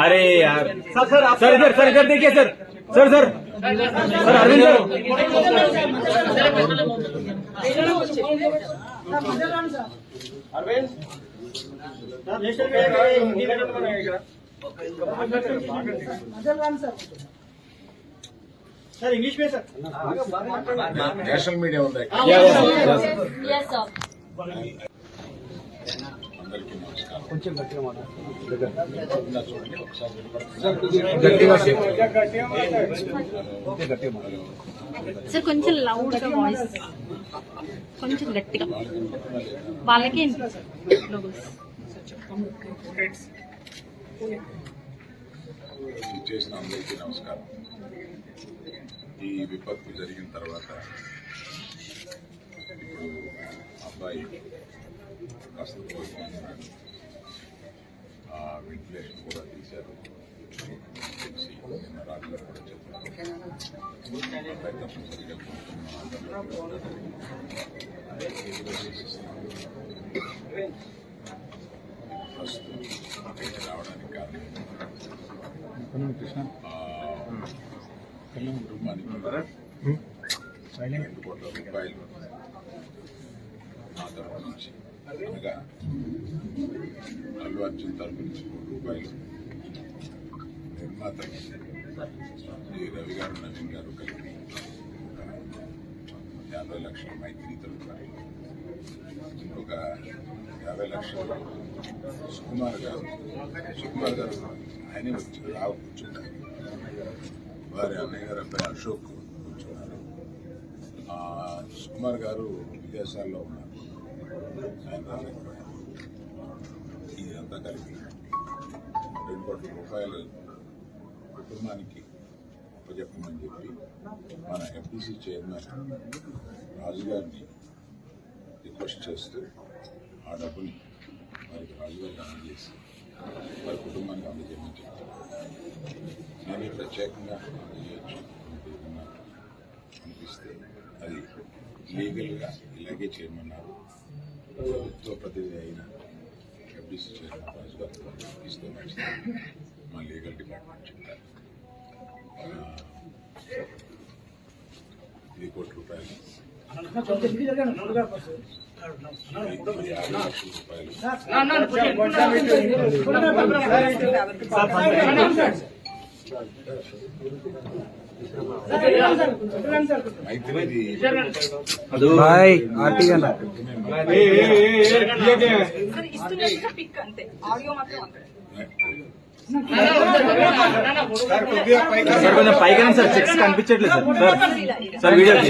अरे यार सर इधर देखिए सर अरविंद सर इंग्लिश में सर నేషనల్ మీడియా ఉంది. అందరికీ నమస్కారం. కొంచెం గట్టిగా చూడండి ఒకసారి సార్ కొంచెం లౌడ్ గా వాయిస్ కొంచెం గట్టిగా వాళ్ళకి చేసిన అందరికీ నమస్కారం. ఈ విపత్తు జరిగిన తర్వాత ఇప్పుడు అబ్బాయి కాస్త కోరుకుంటున్నాడు. వెంటిలేషన్ కూడా తీశారు. నిన్న రాత్రిలో కూడా చెప్పారు. అబ్బాయి తప్పనిసరిగా ప్రస్తుతం అక్కడికి రావడానికి కారణం కుటుంబానికి 2 కోట్ల రూపాయలు నా తరఫు నుంచి, అనగా అల్లు అర్జున్ తరఫు నుంచి 3 రూపాయలు, నిర్మాత శ్రీ రవి గారు నవీన్ గారు కలిపి 50 లక్షల మైత్రి తరఫున, ఇంకొక 50 లక్షలు సుకుమార్ గారు ఆయనే వచ్చి కూర్చున్నారు. వారి అన్నయ్య గారు అబ్బాయి అశోక్ కూర్చున్నారు. సుకుమార్ గారు విదేశాల్లో ఉన్నారు. ఆయన రాలేకపోయారు. ఇదంతా కలిపి 2 కోట్ల రూపాయలు కుటుంబానికి అప్పచెప్పమని చెప్పి మన ఎఫ్డీసీ చైర్మన్ రాజు గారిని రిక్వెస్ట్ చేస్తూ ఆ డబ్బుని వారికి రాజుగారికి అందజేసి వారి కుటుంబానికి అందజేయమని చెప్పారు. నేను ప్రత్యేకంగా అందజేయచ్చు అనిపిస్తే అది లీగల్గా ఇలాగే చేయమన్నారు. ప్రభుత్వ ప్రతినిధి అయిన ఎఫ్డీసీ చైర్మన్ రాజు గారితో ఇస్తే మంచిది మా లీగల్ డిపార్ట్మెంట్ చెప్తారు. 3 కోట్ల రూపాయలు, 50 లక్షల రూపాయలు మైత్రి కొంచెం పైగా సార్ చెక్స్ కనిపించట్లేదు సార్ వీడియోకి